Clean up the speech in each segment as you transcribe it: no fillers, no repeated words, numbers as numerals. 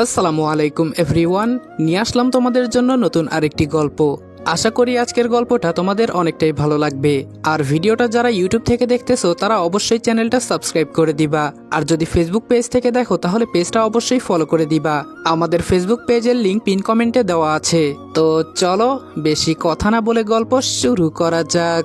আসসালামু আলাইকুম এভরিওয়ান, নিয়ে আসলাম তোমাদের জন্য নতুন আরেকটি গল্প। আশা করি আজকের গল্পটা তোমাদের অনেকটাই ভালো লাগবে। আর ভিডিওটা যারা ইউটিউব থেকে দেখতেছো তারা অবশ্যই চ্যানেলটা সাবস্ক্রাইব করে দিবা। আর যদি ফেসবুক পেজ থেকে দেখো তাহলে পেজটা অবশ্যই ফলো করে দিবা। আমাদের ফেসবুক পেজের লিংক পিন কমেন্টে দেওয়া আছে। তো চলো বেশি কথা না বলে গল্প শুরু করা যাক।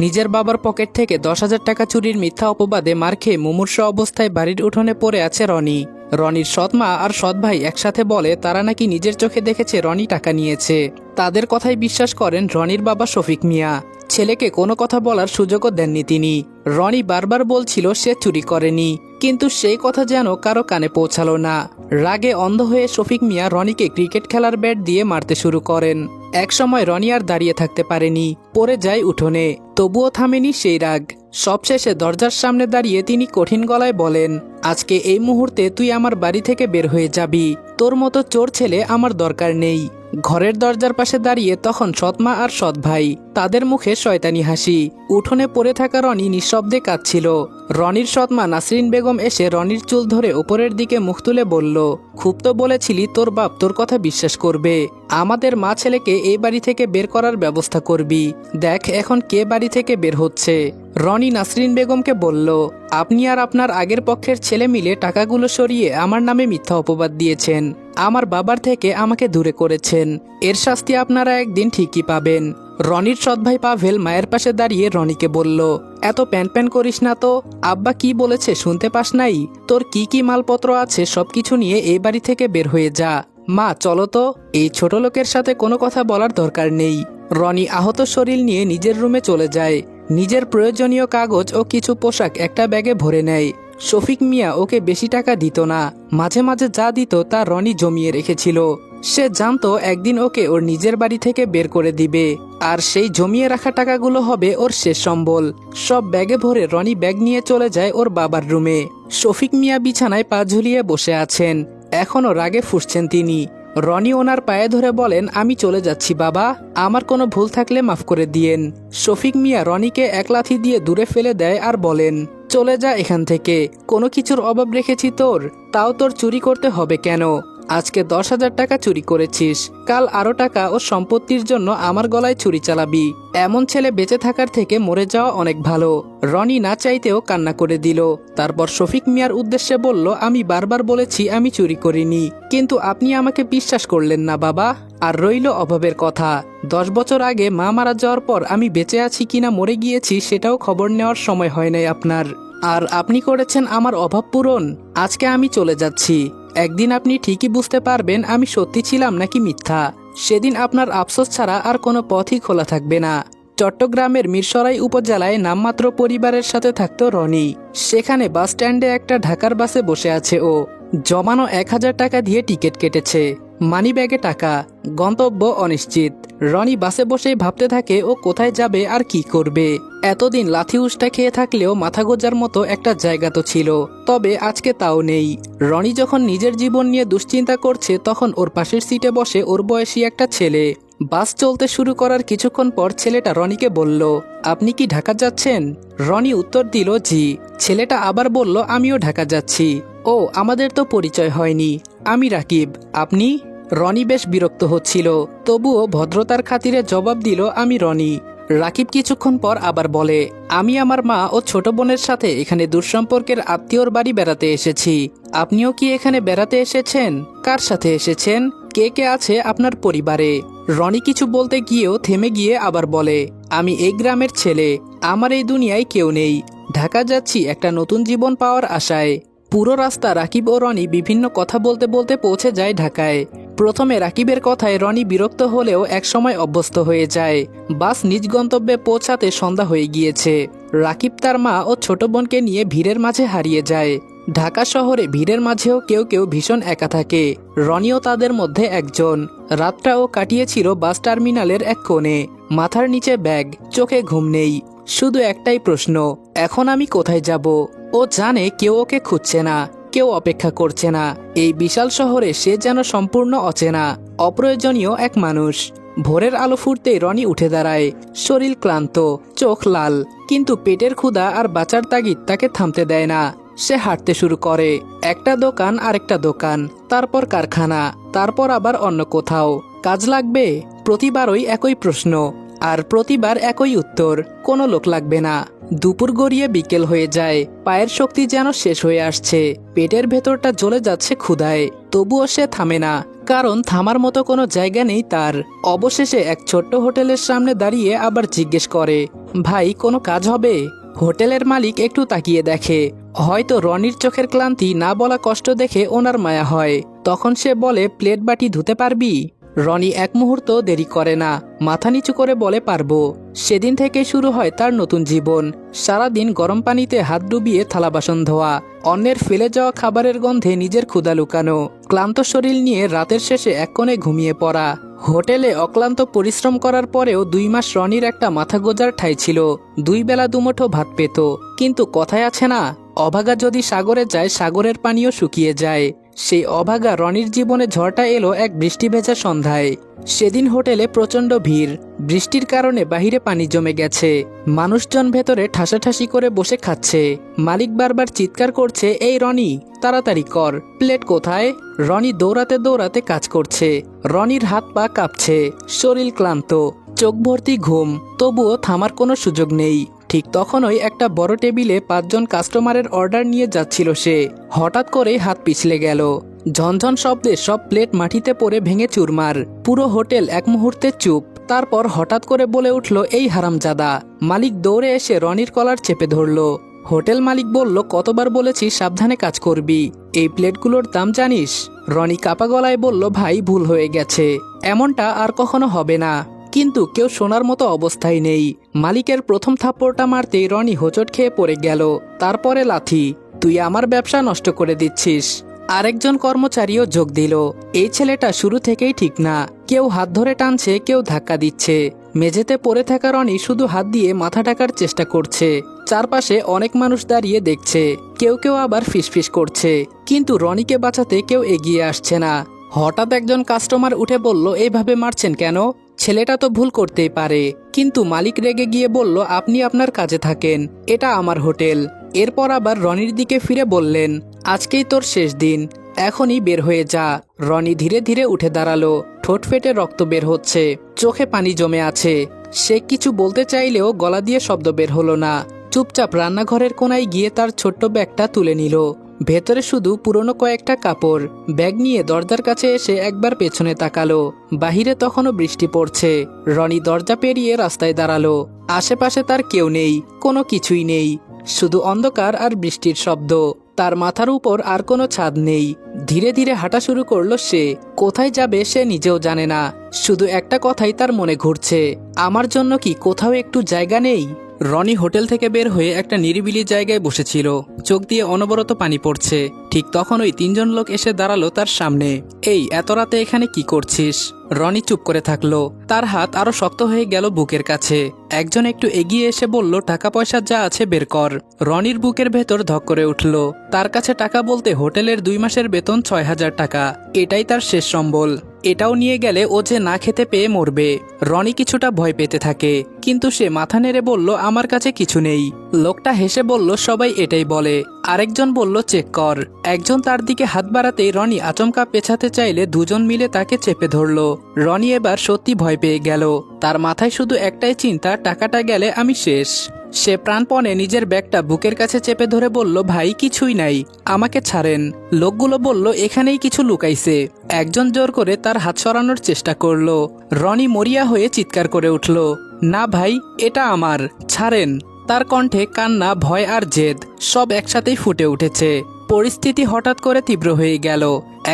নিজের বাবার পকেট থেকে 10,000 টাকা চুরির মিথ্যা অপবাদে মার খেয়ে মুমূর্ষু অবস্থায় বাড়ির উঠোনে পড়ে আছে রনি। রনির সৎ মা আর সৎ ভাই একসাথে বলে তারা নাকি নিজের চোখে দেখেছে রনি টাকা নিয়েছে। তাদের কথাই বিশ্বাস করেন রনির বাবা শফিক মিয়া। ছেলেকে কোনো কথা বলার সুযোগও দেননি তিনি। রনি বারবার বলছিল সে চুরি করেনি, কিন্তু সেই কথা যেন কারো কানে পৌঁছালো না। রাগে অন্ধ হয়ে শফিক মিয়া রনিকে ক্রিকেট খেলার ব্যাট দিয়ে মারতে শুরু করেন। একসময় রনি আর দাঁড়িয়ে থাকতে পারেনি, পড়ে যায় উঠোনে। তবুও থামেনি সেই রাগ। সবশেষে দরজার সামনে দাঁড়িয়ে তিনি কঠিন গলায় বলেন, আজকে এই মুহূর্তে তুই আমার বাড়ি থেকে বের হয়ে যাবি। তোর মতো চোর ছেলে আমার দরকার নেই। ঘরের দরজার পাশে দাঁড়িয়ে তখন সৎমা আর সৎ ভাই, তাদের মুখে শয়তানি হাসি। উঠোনে পড়ে থাকা রনি নিঃশব্দে কাঁদছিল। রনির সৎমা নাসরিন বেগম এসে রনির চুল ধরে উপরের দিকে মুখ তুলে বলল, খুব তো বলেছিলি তোর বাপ তোর কথা বিশ্বাস করবে। আমাদের মা ছেলেকে এই বাড়ি থেকে বের করার ব্যবস্থা করবি। দেখ এখন কে বাড়ি থেকে বের হচ্ছে। রনি নাসরিন বেগমকে বলল, আপনি আর আপনার আগের পক্ষের ছেলে মিলে টাকাগুলো সরিয়ে আমার নামে মিথ্যা অপবাদ দিয়েছেন। আমার বাবার থেকে আমাকে দূরে করেছেন। এর শাস্তি আপনারা একদিন ঠিকই পাবেন। রনির সৎ ভাই পাভেল মায়ের পাশে দাঁড়িয়ে রনিকে বলল, এত প্যান প্যান করিস না তো। আব্বা কি বলেছে শুনতে পাস নাই? তোর কি কি মালপত্র আছে সবকিছু নিয়ে এই বাড়ি থেকে বের হয়ে যা। মা চলো তো, এই ছোট লোকের সাথে কোনো কথা বলার দরকার নেই। রনি আহত শরীর নিয়ে নিজের রুমে চলে যায়। নিজের প্রয়োজনীয় কাগজ ও কিছু পোশাক একটা ব্যাগে ভরে নেয়। শফিক মিয়া ওকে বেশি টাকা দিত না, মাঝে মাঝে যা দিত তা রনি জমিয়ে রেখেছিল। সে জানতো একদিন ওকে ওর নিজের বাড়ি থেকে বের করে দিবে, আর সেই জমিয়ে রাখা টাকাগুলো হবে ওর শেষ সম্বল। সব ব্যাগে ভরে রনি ব্যাগ নিয়ে চলে যায় ওর বাবার রুমে। শফিক মিয়া বিছানায় পা ঝুলিয়ে বসে আছেন, এখনো রাগে ফুঁসছেন তিনি। রনি ওনার পায়ে ধরে বলেন, আমি চলে যাচ্ছি বাবা, আমার কোনো ভুল থাকলে মাফ করে দিয়েন। শফিক মিয়া রনিকে এক লাথি দিয়ে দূরে ফেলে দেয় আর বলেন, চলে যা এখান থেকে। কোনো কিছুর অভাব রেখেছি তোর, তাও তোর চুরি করতে হবে কেন? আজকে 10,000 টাকা চুরি করেছিস, কাল আরো টাকা ও সম্পত্তির জন্য আমার গলায় ছুরি চালাবি। এমন ছেলে বেঁচে থাকার থেকে মরে যাওয়া অনেক ভালো। রনি না চাইতেও কান্না করে দিল। তারপর শফিক মিয়ার উদ্দেশ্যে বলল, আমি বারবার বলেছি আমি চুরি করিনি, কিন্তু আপনি আমাকে বিশ্বাস করলেন না বাবা। আর রইল অভাবের কথা। 10 বছর আগে মা মারা যাওয়ার পর আমি বেঁচে আছি কিনা মরে গিয়েছি সেটাও খবর নেওয়ার সময় হয় নাই আপনার। আর আপনি করেছেন আমার অভাব পূরণ। আজকে আমি চলে যাচ্ছি। একদিন আপনি ঠিকই বুঝতে পারবেন আমি সত্যি ছিলাম নাকি মিথ্যা। সেদিন আপনার আফসোস ছাড়া আর কোনো পথই খোলা থাকবে না। চট্টগ্রামের মিরসরাই উপজেলায় নামমাত্র পরিবারের সাথে থাকতো রনি। সেখানে বাস স্ট্যান্ডে একটা ঢাকার বাসে বসে আছে ও। জমানো 1,000 টাকা দিয়ে টিকিট কেটেছে, মানি ব্যাগে টাকা, গন্তব্য অনিশ্চিত। রনি বাসে বসেই ভাবতে থাকে ও কোথায় যাবে আর কি করবে। এতদিন লাথি উষ্টা খেয়ে থাকলেও মাথা গোজার মতো একটা জায়গা তো ছিল, তবে আজকে তাও নেই। রনি যখন নিজের জীবন নিয়ে দুশ্চিন্তা করছে তখন ওর পাশের সিটে বসে ওর বয়সী একটা ছেলে। বাস চলতে শুরু করার কিছুক্ষণ পর ছেলেটা রনিকে বলল, আপনি কি ঢাকা যাচ্ছেন? রনি উত্তর দিল, জি। ছেলেটা আবার বলল, আমিও ঢাকা যাচ্ছি। ও, আমাদের তো পরিচয় হয়নি। আমি রাকিব, আপনি? রনি বেশ বিরক্ত হচ্ছিল, তবুও ভদ্রতার খাতিরে জবাব দিল, আমি রনি। রাকিব কিছুক্ষণ পর আবার বলে, আমি আমার মা ও ছোট বোনের সাথে এখানে দূরসম্পর্কের আত্মীয়র বাড়ি বেড়াতে এসেছি। আপনিও কি এখানে বেড়াতে এসেছেন? কার সাথে এসেছেন? কে কে আছে আপনার পরিবারে? রনি কিছু বলতে গিয়েও থেমে গিয়ে আবার বলে, আমি এই গ্রামের ছেলে, আমার এই দুনিয়ায় কেউ নেই। ঢাকা যাচ্ছি একটা নতুন জীবন পাওয়ার আশায়। পুরো রাস্তা রাকিব ও রনি বিভিন্ন কথা বলতে বলতে পৌঁছে যায় ঢাকায়। প্রথমে রাকিবের কথায় রনি বিরক্ত হলেও একসময় অভ্যস্ত হয়ে যায়। বাস নিজ গন্তব্যে পৌঁছাতে সন্ধ্যা হয়ে গিয়েছে। রাকিব তার মা ও ছোট বোনকে নিয়ে ভিড়ের মাঝে হারিয়ে যায়। ঢাকা শহরে ভিড়ের মাঝেও কেউ কেউ ভীষণ একা থাকে, রনিও তাদের মধ্যে একজন। রাতটাও কাটিয়েছিল বাস টার্মিনালের এক কোণে, মাথার নিচে ব্যাগ, চোখে ঘুম নেই। শুধু একটাই প্রশ্ন, এখন আমি কোথায় যাব? ও জানে কেউ ওকে খুঁজছে না, কেউ অপেক্ষা করছে না। এই বিশাল শহরে সে যেন সম্পূর্ণ অচেনা, অপ্রয়োজনীয় এক মানুষ। ভোরের আলো ফুটতেই রনি উঠে দাঁড়ায়। শরীর ক্লান্ত, চোখ লাল, কিন্তু পেটের ক্ষুধা আর বাঁচার তাগিদ তাকে থামতে দেয় না। সে হাঁটতে শুরু করে। একটা দোকান আরেকটা দোকান, তারপর কারখানা, তারপর আবার অন্য কোথাও। কাজ লাগবে? প্রতিবারই একই প্রশ্ন, আর প্রতিবার একই উত্তর, কোনো লোক লাগবে না। দুপুর গড়িয়ে বিকেল হয়ে যায়, পায়ের শক্তি যেন শেষ হয়ে আসছে, পেটের ভেতরটা জ্বলে যাচ্ছে ক্ষুধায়। তবুও সে থামে না, কারণ থামার মতো কোনো জায়গা নেই তার। অবশেষে এক ছোট্ট হোটেলের সামনে দাঁড়িয়ে আবার জিজ্ঞেস করে, ভাই কোনো কাজ হবে? হোটেলের মালিক একটু তাকিয়ে দেখে, হয়তো রনির চোখের ক্লান্তি না বলা কষ্ট দেখে ওনার মায়া হয়। তখন সে বলে, প্লেট বাটি ধুতে পারবি? রনি এক মুহূর্ত দেরি করে না, মাথা নিচু করে বলে, পারবো। সেদিন থেকে শুরু হয় তার নতুন জীবন। সারাদিন গরম পানিতে হাত ডুবিয়ে থালা বাসন ধোয়া, অন্যের ফেলে যাওয়া খাবারের গন্ধে নিজের ক্ষুধা লুকানো, ক্লান্ত শরীর নিয়ে রাতের শেষে এক কোণে ঘুমিয়ে পড়া। হোটেলে অক্লান্ত পরিশ্রম করার পরেও 2 মাস রনির একটা মাথা গোজার ঠাঁই ছিল। 2 বেলা দুমুঠো ভাত পেত। কিন্তু কথায় আছে না, অভাগা যদি সাগরে যায়, সাগরের পানিও শুকিয়ে যায়। সেই অভাগা রনির জীবনে ঝড়টা এলো এক বৃষ্টি ভেজা সন্ধ্যায়। সেদিন হোটেলে প্রচণ্ড ভিড়, বৃষ্টির কারণে বাহিরে পানি জমে গেছে। মানুষজন ভেতরে ঠাসাঠাসি করে বসে খাচ্ছে। মালিক বারবার চিৎকার করছে, এই রনি, তাড়াতাড়ি কর, প্লেট কোথায়? রনি দৌড়াতে দৌড়াতে কাজ করছে। রনির হাত পা কাঁপছে, শরীর ক্লান্ত, চোখ ভর্তি ঘুম, তবুও থামার কোনো সুযোগ নেই। ঠিক তখনই একটা বড় টেবিলে 5 জন কাস্টমারের অর্ডার নিয়ে যাচ্ছিল সে। হঠাৎ করেই হাত পিছলে গেল। ঝনঝন শব্দে সব প্লেট মাটিতে পড়ে ভেঙে চুরমার। পুরো হোটেল এক মুহূর্তে চুপ। তারপর হঠাৎ করে বলে উঠল, এই হারামজাদা! মালিক দৌড়ে এসে রনির কলার চেপে ধরল। হোটেল মালিক বলল, কতবার বলেছি সাবধানে কাজ করবি, এই প্লেটগুলোর দাম জানিস? রনি কাপা গলায় বলল, ভাই ভুল হয়ে গেছে, এমনটা আর কখনো হবে না। কিন্তু কেউ শোনার মতো অবস্থায় নেই। মালিকের প্রথম থাপ্পড়টা মারতেই রনি হোঁচট খেয়ে পড়ে গেল। তারপরে লাথি। তুই আমার ব্যবসা নষ্ট করে দিচ্ছিস। আরেকজন কর্মচারীও যোগ দিল, এই ছেলেটা শুরু থেকেই ঠিক না। কেউ হাত ধরে টানছে, কেউ ধাক্কা দিচ্ছে। মেঝেতে পড়ে থাকা রনি শুধু হাত দিয়ে মাথা ঢাকার চেষ্টা করছে। চারপাশে অনেক মানুষ দাঁড়িয়ে দেখছে, কেউ কেউ আবার ফিসফিস করছে। কিন্তু রনিকে বাঁচাতে কেউ এগিয়ে আসছে না। হঠাৎ একজন কাস্টমার উঠে বলল, এইভাবে মারছেন কেন? ছেলেটা তো ভুল করতেই পারে। কিন্তু মালিক রেগে গিয়ে বলল, আপনি আপনার কাজে থাকেন, এটা আমার হোটেল। এরপর আবার রনির দিকে ফিরে বললেন, আজকেই তোর শেষ দিন, এখনই বের হয়ে যা। রনি ধীরে ধীরে উঠে দাঁড়ালো, ঠোঁট ফেটে রক্ত বের হচ্ছে, চোখে পানি জমে আছে। সে কিছু বলতে চাইলেও গলা দিয়ে শব্দ বের হলো না। চুপচাপ রান্নাঘরের কোনায় গিয়ে তার ছোট্ট ব্যাগটা তুলে নিল। ভেতরে শুধু পুরনো কয়েকটা কাপড়। ব্যাগ নিয়ে দরজার কাছে এসে একবার পেছনে তাকালো। বাহিরে তখনও বৃষ্টি পড়ছে। রনি দরজা পেরিয়ে রাস্তায় দাঁড়ালো। আশেপাশে তার কেউ নেই, কোনো কিছুই নেই, শুধু অন্ধকার আর বৃষ্টির শব্দ। তার মাথার উপর আর কোনো ছাদ নেই। ধীরে ধীরে হাঁটা শুরু করলো সে। কোথায় যাবে সে নিজেও জানে না। শুধু একটা কথাই তার মনে ঘুরছে, আমার জন্য কি কোথাও একটু জায়গা নেই? রনি হোটেল থেকে বের হয়ে একটা নিরিবিলি জায়গায় বসেছিল। চোখ দিয়ে অনবরত পানি পড়ছে। ঠিক তখনই 3 জন লোক এসে দাঁড়ালো তার সামনে। এই এত রাতে এখানে কি করছিস? রনি চুপ করে থাকলো। তার হাত আরো শক্ত হয়ে গেল বুকের কাছে। একজন একটু এগিয়ে এসে বলল, টাকা পয়সা যা আছে বের কর। রনির বুকের ভেতর ধক করে উঠল। তার কাছে টাকা বলতে হোটেলের 2 মাসের বেতন 6000 টাকা। এটাই তার শেষ সম্বল। এটাও নিয়ে গেলে ও যে না খেতে পেয়ে মরবে। রনি কিছুটা ভয় পেতে থাকে, কিন্তু সে মাথা নেড়ে বলল, আমার কাছে কিছু নেই। লোকটা হেসে বলল, সবাই এটাই বলে। আরেকজন বলল, চেক কর। একজন তার দিকে হাত বাড়াতেই রনি আচমকা পেছাতে চাইলে 2 জন মিলে তাকে চেপে ধরল। রনি এবার সত্যি ভয় পেয়ে গেল। তার মাথায় শুধু একটাই চিন্তা, টাকাটা গেলে আমি শেষ। সে প্রাণপণে নিজের ব্যাগটা বুকের কাছে চেপে ধরে বলল, ভাই কিছুই নাই, আমাকে ছাড়েন। লোকগুলো বলল, এখানেই কিছু লুকাইছে। একজন জোর করে তার হাত সরানোর চেষ্টা করলো। রনি মরিয়া হয়ে চিৎকার করে উঠল, না ভাই, এটা আমার, ছাড়েন। তার কণ্ঠে কান্না, ভয় আর জেদ সব একসাথেই ফুটে উঠেছে। পরিস্থিতি হঠাৎ করে তীব্র হয়ে গেল।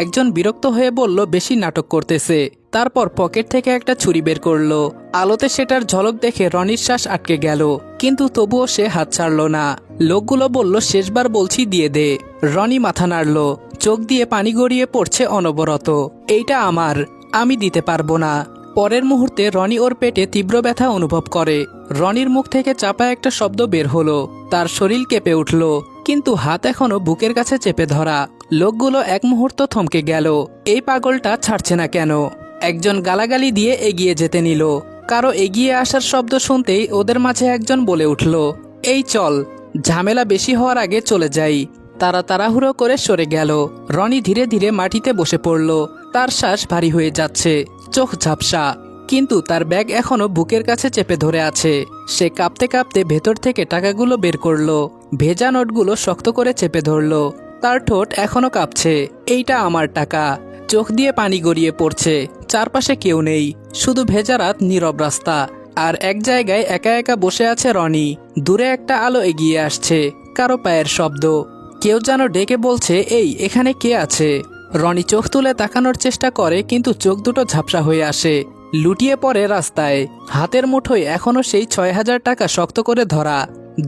একজন বিরক্ত হয়ে বলল, বেশি নাটক করতেছে। তারপর পকেট থেকে একটা ছুরি বের করলো। আলোতে সেটার ঝলক দেখে রনির শ্বাস আটকে গেল, কিন্তু তবুও সে হাত ছাড়ল না। লোকগুলো বলল, শেষবার বলছি, দিয়ে দে। রনি মাথা নাড়ল, চোখ দিয়ে পানি গড়িয়ে পড়ছে অনবরত। এইটা আমার, আমি দিতে পারবো না। পরের মুহূর্তে রনি ওর পেটে তীব্র ব্যথা অনুভব করে। রনির মুখ থেকে চাপা একটা শব্দ বের হলো। তার শরীর কেঁপে উঠল, কিন্তু হাত এখনো বুকের কাছে চেপে ধরা। লোকগুলো এক মুহূর্ত থমকে গেল। এই পাগলটা ছাড়ছে না কেন? একজন গালাগালি দিয়ে এগিয়ে যেতে নিল। কারো এগিয়ে আসার শব্দ শুনতেই ওদের মাঝে একজন বলে উঠল, এই চল, ঝামেলা বেশি হওয়ার আগে চলে যাই। তারা তাড়াহুড়ো করে সরে গেল। রনি ধীরে ধীরে মাটিতে বসে পড়ল। তার শ্বাস ভারী হয়ে যাচ্ছে, চোখ ঝাপসা, কিন্তু তার ব্যাগ এখনো বুকের কাছে চেপে ধরে আছে। সে কাঁপতে কাঁপতে ভেতর থেকে টাকাগুলো বের করলো, ভেজা নোটগুলো শক্ত করে চেপে ধরলো। তার ঠোঁট এখনো কাঁপছে। এইটা আমার টাকা। চোখ দিয়ে পানি গড়িয়ে পড়ছে। চারপাশে কেউ নেই, শুধু ভেজা রাত, নীরব রাস্তা। আর এক জায়গায় একা একা বসে আছে রনি। দূরে একটা আলো এগিয়ে আসছে, কারো পায়ের শব্দ। কেউ যেন ডেকে বলছে, এই এখানে কে আছে? রনি চোখ তুলে তাকানোর চেষ্টা করে, কিন্তু চোখ দুটো ঝাপসা হয়ে আসে। লুটিয়ে পড়ে রাস্তায়। হাতের মুঠোয় এখনো সেই ৬,০০০ টাকা শক্ত করে ধরা।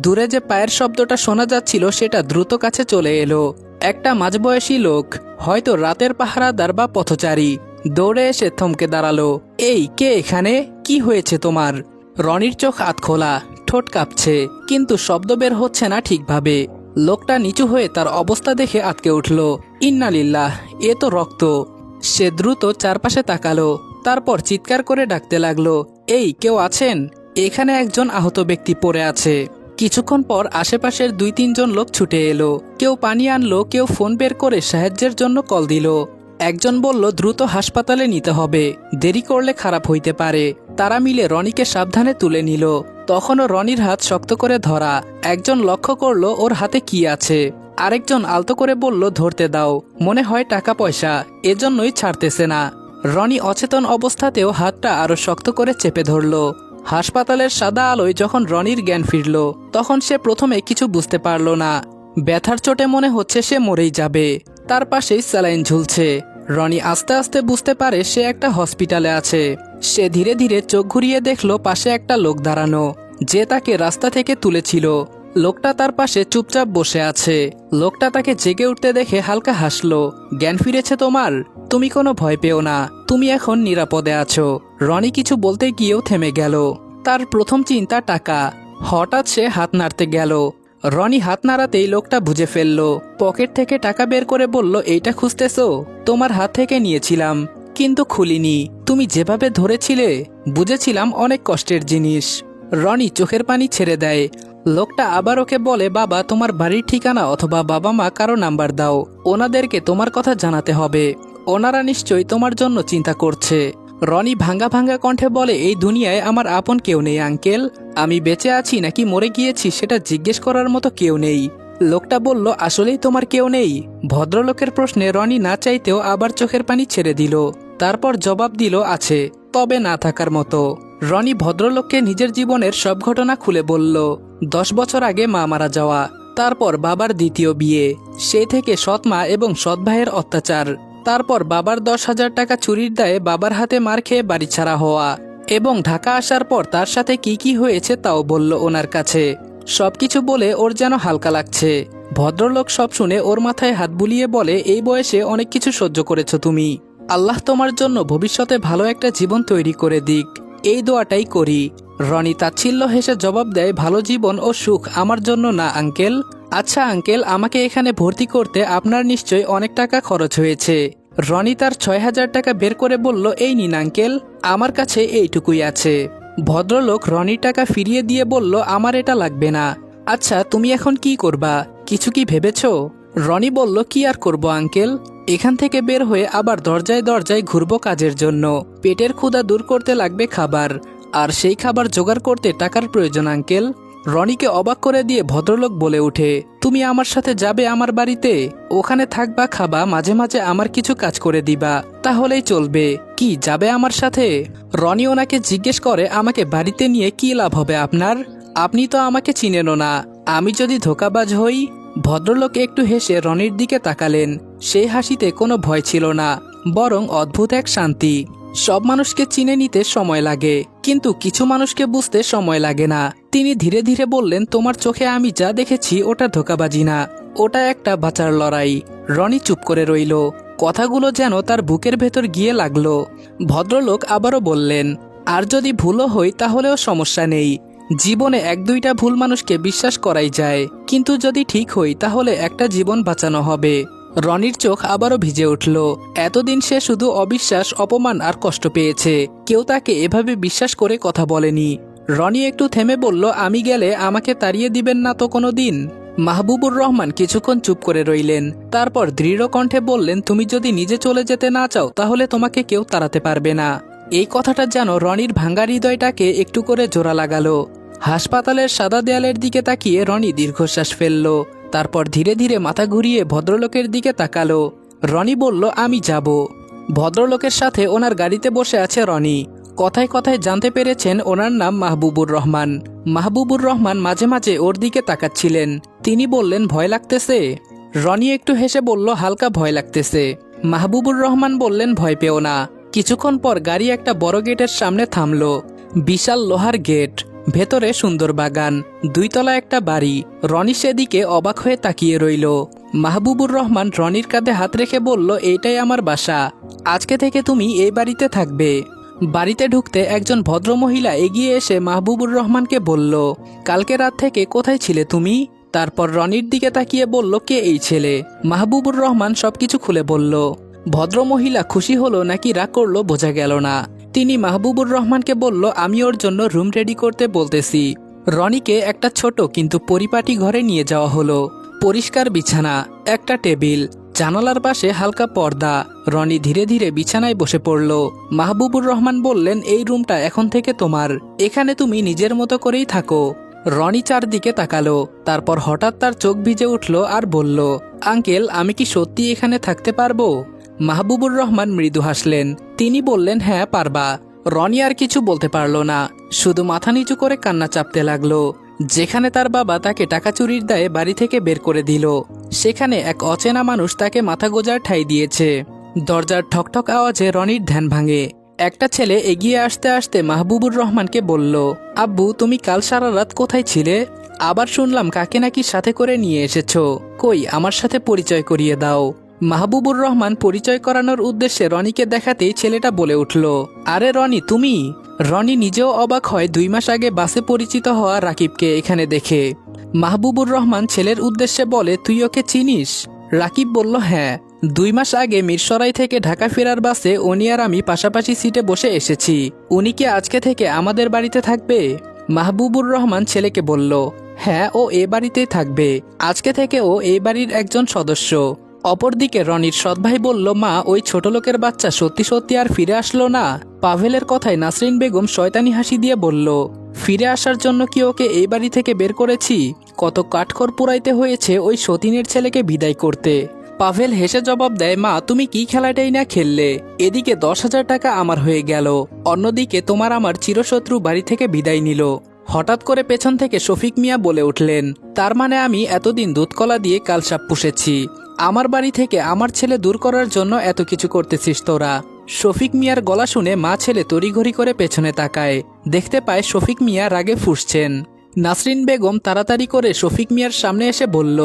দূরে যে পায়ের শব্দটা শোনা যাচ্ছিল সেটা দ্রুত কাছে চলে এলো। একটা মাঝবয়সী লোক, হয়তো রাতের পাহারাদার বা পথচারী, দৌড়ে এসে থমকে দাঁড়ালো। এই, কে এখানে? কি হয়েছে তোমার? রনির চোখ আধখোলা, ঠোঁট কাঁপছে, কিন্তু শব্দ বের হচ্ছে না ঠিকভাবে। লোকটা নিচু হয়ে তার অবস্থা দেখে আটকে উঠল। ইন্নালিল্লাহ, এ তো রক্ত! সে দ্রুত চারপাশে তাকালো, তারপর চিৎকার করে ডাকতে লাগলো, এই, কেউ আছেন? এখানে একজন আহত ব্যক্তি পড়ে আছে। কিছুক্ষণ পর আশেপাশের ২-৩ জন লোক ছুটে এলো। কেউ পানি আনলো, কেউ ফোন বের করে সাহায্যের জন্য কল দিল। একজন বলল, দ্রুত হাসপাতালে নিতে হবে, দেরি করলে খারাপ হইতে পারে। তারা মিলে রনিকে সাবধানে তুলে নিল। তখনও রনির হাত শক্ত করে ধরা। একজন লক্ষ্য করলো ওর হাতে কি আছে। আরেকজন আলতো করে বলল, ধরতে দাও, মনে হয় টাকা পয়সা, এজন্যই ছাড়তেছে না। রনি অচেতন অবস্থাতেও হাতটা আরো শক্ত করে চেপে ধরল। হাসপাতালের সাদা আলোয় যখন রনির জ্ঞান ফিরল, তখন সে প্রথমে কিছু বুঝতে পারল না। ব্যথার চোটে মনে হচ্ছে সে মরেই যাবে। তার পাশেই স্যালাইন ঝুলছে। রনি আস্তে আস্তে বুঝতে পারে সে একটা হসপিটালে আছে। সে ধীরে ধীরে চোখ ঘুরিয়ে দেখল পাশে একটা লোক দাঁড়ানো, যে তাকে রাস্তা থেকে তুলেছিল। লোকটা তার পাশে চুপচাপ বসে আছে। লোকটা তাকে জেগে উঠতে দেখে হালকা হাসলো। জ্ঞান ফিরেছে তোমার? তুমি কোনো ভয় পেও না, তুমি এখন নিরাপদে আছো। রনি কিছু বলতে গিয়েও থেমে গেল। তার প্রথম চিন্তা টাকা। হঠাৎ সে হাত নাড়তে গেল। রনি হাত নাড়াতেই লোকটা বুঝে ফেলল। পকেট থেকে টাকা বের করে বলল, এইটা খুঁজতেছো? তোমার হাত থেকে নিয়েছিলাম, কিন্তু খুলিনি। তুমি যেভাবে ধরেছিলে, বুঝেছিলাম অনেক কষ্টের জিনিস। রনি চোখের পানি ছেড়ে দেয়। লোকটা আবার ওকে বলে, বাবা, তোমার বাড়ির ঠিকানা অথবা বাবা মা কারো নাম্বার দাও, ওনাদেরকে তোমার কথা জানাতে হবে। ওনারা নিশ্চয়ই তোমার জন্য চিন্তা করছে। রনি ভাঙ্গা ভাঙ্গা কণ্ঠে বলে, এই দুনিয়ায় আমার আপন কেউ নেই আঙ্কেল। আমি বেঁচে আছি নাকি মরে গিয়েছি সেটা জিজ্ঞেস করার মতো কেউ নেই। লোকটা বলল, আসলেই তোমার কেউ নেই? ভদ্রলোকের প্রশ্নে রনি না চাইতেও আবার চোখের পানি ছেড়ে দিল। তারপর জবাব দিল, আছে, তবে না থাকার মতো। রনি ভদ্রলোককে নিজের জীবনের সব ঘটনা খুলে বলল। 10 বছর আগে মা মারা যাওয়া, তারপর বাবার দ্বিতীয় বিয়ে, সেই থেকে সৎ মা এবং সৎ ভাইয়ের অত্যাচার, তারপর বাবার 10,000 টাকা চুরির দায়ে বাবার হাতে মার খেয়ে বাড়ি ছাড়া হওয়া, এবং ঢাকা আসার পর তার সাথে কি কি হয়েছে তাও বলল ওনার কাছে। সবকিছু বলে ওর যেন হালকা লাগছে। ভদ্রলোক সব শুনে ওর মাথায় হাত বুলিয়ে বলে, এই বয়সে অনেক কিছু সহ্য করেছো তুমি। আল্লাহ তোমার জন্য ভবিষ্যতে ভালো একটা জীবন তৈরি করে দিক, এই দোয়াটাই করি। রনি তাচ্ছিল্য হেসে জবাব দেয়, ভালো জীবন ও সুখ আমার জন্য না আঙ্কেল। আচ্ছা আঙ্কেল, আমাকে এখানে ভর্তি করতে আপনার নিশ্চয়ই অনেক টাকা খরচ হয়েছে। রনি তার 6,000 টাকা বের করে বলল, এই নিন আঙ্কেল, আমার কাছে এইটুকুই আছে। ভদ্রলোক রনির টাকা ফিরিয়ে দিয়ে বলল, আমার এটা লাগবে না। আচ্ছা, তুমি এখন কি করবা? কিছু কি ভেবেছো? রনি বলল, কি আর করব আঙ্কেল, এখান থেকে বের হয়ে আবার দরজায় দরজায় ঘুরবো কাজের জন্য। পেটের ক্ষুধা দূর করতে লাগবে খাবার, আর সেই খাবার জোগাড় করতে টাকার প্রয়োজন আঙ্কেল। রনিকে অবাক করে দিয়ে ভদ্রলোক বলে ওঠে, তুমি আমার সাথে যাবে আমার বাড়িতে? ওখানে থাকবা, খাবা, মাঝে মাঝে আমার কিছু কাজ করে দিবা, তাহলেই চলবে। কি, যাবে আমার সাথে? রনি ওনাকে জিজ্ঞেস করে, আমাকে বাড়িতে নিয়ে কি লাভ হবে আপনার? আপনি তো আমাকে চিনেনও না, আমি যদি ধোঁকাবাজ হই? ভদ্রলোক একটু হেসে রনির দিকে তাকালেন। সেই হাসিতে কোনো ভয় ছিল না, বরং অদ্ভুত এক শান্তি। সব মানুষকে চিনে নিতে সময় লাগে, কিন্তু কিছু মানুষকে বুঝতে সময় লাগে না। তিনি ধীরে ধীরে বললেন, তোমার চোখে আমি যা দেখেছি ওটা ধোঁকাবাজি না, ওটা একটা বাঁচার লড়াই। রনি চুপ করে রইল। কথাগুলো যেন তার বুকের ভেতর গিয়ে লাগলো। ভদ্রলোক আবারও বললেন, আর যদি ভুলও হই তাহলেও সমস্যা নেই। জীবনে 1-2টা ভুল মানুষকে বিশ্বাস করাই যায়, কিন্তু যদি ঠিক হই তাহলে একটা জীবন বাঁচানো হবে। রনির চোখ আবারও ভিজে উঠল। এতদিন সে শুধু অবিশ্বাস, অপমান আর কষ্ট পেয়েছে, কেউ তাকে এভাবে বিশ্বাস করে কথা বলেনি। রনি একটু থেমে বলল, আমি গেলে আমাকে তাড়িয়ে দিবেন না তো কোনো দিন? মাহবুবুর রহমান কিছুক্ষণ চুপ করে রইলেন, তারপর দৃঢ় কণ্ঠে বললেন, তুমি যদি নিজে চলে যেতে না চাও তাহলে তোমাকে কেউ তাড়াতে পারবে না। এই কথাটা যেন রনির ভাঙ্গা হৃদয়টাকে একটু করে জোড়া লাগালো। হাসপাতালের সাদা দেয়ালের দিকে তাকিয়ে রনি দীর্ঘশ্বাস ফেলল, তারপর ধীরে ধীরে মাথা ঘুরিয়ে ভদ্রলোকের দিকে তাকালো। রনি বলল, আমি যাব। ভদ্রলোকের সাথে ওনার গাড়িতে বসে আছে রনি। কথায় কথায় জানতে পেরেছেন ওনার নাম মাহবুবুর রহমান। মাহবুবুর রহমান মাঝে মাঝে ওর দিকে তাকাচ্ছিলেন। তিনি বললেন, ভয় লাগতেছে? রনি একটু হেসে বলল, হালকা ভয় লাগতেছে। মাহবুবুর রহমান বললেন, ভয় পেও না। কিছুক্ষণ পর গাড়ি একটা বড় গেটের সামনে থামলো। বিশাল লোহার গেট, ভেতরে সুন্দর বাগান, 2 তলা একটা বাড়ি। রনি সেদিকে অবাক হয়ে তাকিয়ে রইল। মাহবুবুর রহমান রনির কাঁধে হাত রেখে বলল, এইটাই আমার বাসা, আজকে থেকে তুমি এই বাড়িতে থাকবে। বাড়িতে ঢুকতে একজন ভদ্রমহিলা এগিয়ে এসে মাহবুবুর রহমানকে বলল, কালকে রাত থেকে কোথায় ছিলে তুমি? তারপর রনির দিকে তাকিয়ে বলল, কে এই ছেলে? মাহবুবুর রহমান সবকিছু খুলে বলল। ভদ্রমহিলা খুশি হলো নাকি রাগ করলো বোঝা গেল না। তিনি মাহবুবুর রহমানকে বলল, আমি ওর জন্য রুম রেডি করতে বলতেছি। রনিকে একটা ছোট কিন্তু পরিপাটি ঘরে নিয়ে যাওয়া হলো। পরিষ্কার বিছানা, একটা টেবিল, জানালার পাশে হালকা পর্দা। রনি ধীরে ধীরে বিছানায় বসে পড়ল। মাহবুবুর রহমান বললেন, এই রুমটা এখন থেকে তোমার, এখানে তুমি নিজের মতো করেই থাকো। রনি চারদিকে তাকালো, তারপর হঠাৎ তার চোখ ভিজে উঠল আর বলল, আঙ্কেল, আমি কি সত্যি এখানে থাকতে পারবো? মাহবুবুর রহমান মৃদু হাসলেন। তিনি বললেন, হ্যাঁ পারবা। রনি আর কিছু বলতে পারল না, শুধু মাথা নিচু করে কান্না চাপতে লাগলো। যেখানে তার বাবা তাকে টাকা চুরির দায়ে বাড়ি থেকে বের করে দিল, সেখানে এক অচেনা মানুষ তাকে মাথা গোজার ঠাঁই দিয়েছে। দরজার ঠকঠক আওয়াজে রনির ধ্যান ভাঙে। একটা ছেলে এগিয়ে আসতে আসতে মাহবুবুর রহমানকে বলল, আব্বু, তুমি কাল সারা রাত কোথায় ছিলে? আবার শুনলাম কাকে নাকি সাথে করে নিয়ে এসেছো। কই, আমার সাথে পরিচয় করিয়ে দাও। মাহবুবুর রহমান পরিচয় করানোর উদ্দেশ্যে রনিকে দেখাতেই ছেলেটা বলে উঠল, আরে রনি, তুমি? রনি নিজেও অবাক হয় 2 মাস আগে বাসে পরিচিত হওয়া রাকিবকে এখানে দেখে। মাহবুবুর রহমান ছেলের উদ্দেশ্যে বলে, তুই ওকে চিনিস? রাকিব বলল, হ্যাঁ, 2 মাস আগে মিরসরাই থেকে ঢাকা ফেরার বাসে উনি আর আমি পাশাপাশি সিটে বসে এসেছি। উনি কি আজকে থেকে আমাদের বাড়িতে থাকবে? মাহবুবুর রহমান ছেলেকে বলল, হ্যাঁ, ও এ বাড়িতেই থাকবে, আজকে থেকে ও এই বাড়ির একজন সদস্য। অপরদিকে রনির সৎভাই বলল, মা, ওই ছোট লোকের বাচ্চা সত্যি সত্যি আর ফিরে আসলো না? পাভেলের কথায় নাসরিন বেগম শয়তানি হাসি দিয়ে বলল, ফিরে আসার জন্য কি ওকে এই বাড়ি থেকে বের করেছি? কত কাঠখড় পুরাইতে হয়েছে ওই সতীনের ছেলেকে বিদায় করতে। পাভেল হেসে জবাব দেয়, মা, তুমি কি খেলাটাই না খেললে? এদিকে 10,000 টাকা আমার হয়ে গেল, অন্যদিকে তোমার আমার চিরশত্রু বাড়ি থেকে বিদায় নিল। হঠাৎ করে পেছন থেকে শফিক মিয়া বলে উঠলেন, তার মানে আমি এতদিন দুধকলা দিয়ে কালসাপ পুষেছি, আমার বাড়ি থেকে আমার ছেলে দূর করার জন্য এত কিছু করতেছিস তোরা? শফিক মিয়ার গলা শুনে মা ছেলে তড়িঘড়ি করে পেছনে তাকায়, দেখতে পায় শফিক মিয়া রাগে ফুঁসছেন। নাসরিন বেগম তাড়াতাড়ি করে শফিক মিয়ার সামনে এসে বলল,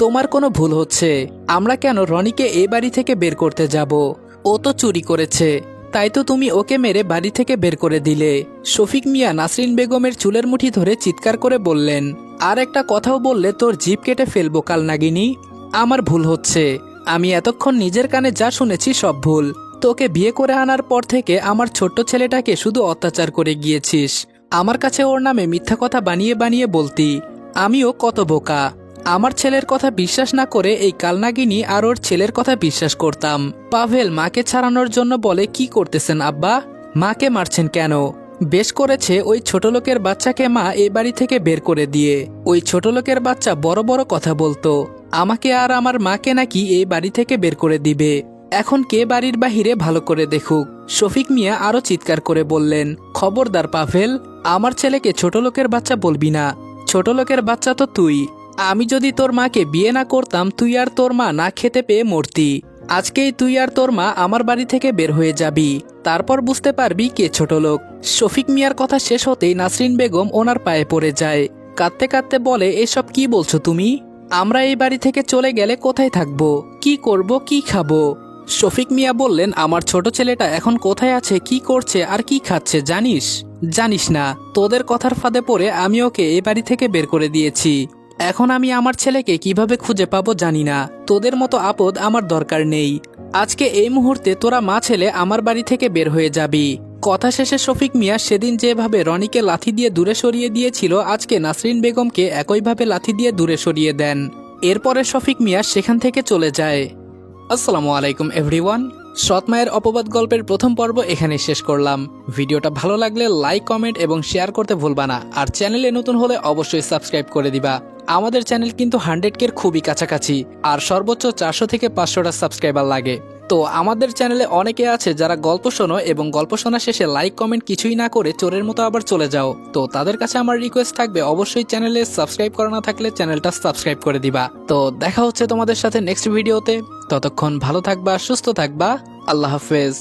তোমার কোনো ভুল হচ্ছে, আমরা কেন রনিকে এই বাড়ি থেকে বের করতে যাব? ও তো চুরি করেছে, তাই তো তুমি ওকে মেরে বাড়ি থেকে বের করে দিলে। শফিক মিয়া নাসরিন বেগমের চুলের মুঠি ধরে চিৎকার করে বললেন, আর একটা কথাও বললে তোর জিভ কেটে ফেলবো কাল নাগিনী। আমার ভুল হচ্ছে, আমি এতক্ষণ নিজের কানে যা শুনেছি সব ভুল। তোকে বিয়ে করে আনার পর থেকে আমার ছোট্ট ছেলেটাকে শুধু অত্যাচার করে গিয়েছিস, আমার কাছে ওর নামে মিথ্যা কথা বানিয়ে বানিয়ে বলতি। আমিও কত বোকা, আমার ছেলের কথা বিশ্বাস না করে এই কালনাগিনী আর ওর ছেলের কথা বিশ্বাস করতাম। পাভেল মাকে ছাড়ানোর জন্য বলে, কি করতেছেন আব্বা? মাকে মারছেন কেন? বেশ করেছে ওই ছোট লোকের বাচ্চাকে মা এই বাড়ি থেকে বের করে দিয়ে। ওই ছোট লোকের বাচ্চা বড় বড় কথা বলতো, আমাকে আর আমার মাকে নাকি এই বাড়ি থেকে বের করে দিবে। এখন কে বাড়ির বাহিরে ভালো করে দেখুক। শফিক মিয়া আরো চিৎকার করে বললেন, খবরদার পাভেল, আমার ছেলেকে ছোট লোকের বাচ্চা বলবি না। ছোট লোকের বাচ্চা তো তুই। আমি যদি তোর মাকে বিয়ে না করতাম, তুই আর তোর মা না খেতে পেয়ে মরতি। আজকেই তুই আর তোর মা আমার বাড়ি থেকে বের হয়ে যাবি, তারপর বুঝতে পারবি কে ছোট লোক। শফিক মিয়ার কথা শেষ হতেই নাসরিন বেগম ওনার পায়ে পড়ে যায়, কাঁদতে কাঁদতে বলে, এসব কি বলছো তুমি? আমরা এই বাড়ি থেকে চলে গেলে কোথায় থাকবো, কি করব, কি খাবো? শফিক মিয়া বললেন, আমার ছোট ছেলেটা এখন কোথায় আছে, কি করছে আর কি খাচ্ছে জানিস? জানিস না, তোদের কথার ফাঁদে পড়ে আমি ওকে এই বাড়ি থেকে বের করে দিয়েছি। এখন আমি আমার ছেলেকে কিভাবে খুঁজে পাবো জানি না। তোদের মতো আপদ আমার দরকার নেই। আজকে এই মুহূর্তে তোরা মা ছেলে আমার বাড়ি থেকে বের হয়ে যাবি। কথা শেষে শফিক মিয়া সেদিন যেভাবে রনিকে লাথি দিয়ে দূরে সরিয়ে দিয়েছিল, আজকে নাসরিন বেগমকে একইভাবে লাথি দিয়ে দূরে সরিয়ে দেন। এরপরে শফিক মিয়া সেখান থেকে চলে যায়। আসসালামু আলাইকুম এভরিওয়ান। সৎ মায়ের অপবাদ গল্পের প্রথম পর্ব এখানেই শেষ করলাম। ভিডিওটা ভালো লাগলে লাইক, কমেন্ট এবং শেয়ার করতে ভুলবা না। আর চ্যানেলে নতুন হলে অবশ্যই সাবস্ক্রাইব করে দিবা। আমাদের চ্যানেল কিন্তু 100K খুবই কাছাকাছি, আর সর্বোচ্চ 400 থেকে 500টা সাবস্ক্রাইবার লাগে। তো আমাদের চ্যানেলে অনেকে আছে যারা গল্প শোনো এবং গল্প শোনা শেষে লাইক কমেন্ট কিছুই না করে চোরের মতো আবার চলে যাও। তো তাদের কাছে আমার রিকোয়েস্ট থাকবে, অবশ্যই চ্যানেলে সাবস্ক্রাইব করা না থাকলে চ্যানেলটা সাবস্ক্রাইব করে দিবা। তো দেখা হচ্ছে তোমাদের সাথে নেক্সট ভিডিওতে। ততক্ষণ ভালো থাকবা, সুস্থ থাকবা। আল্লাহ হাফেজ।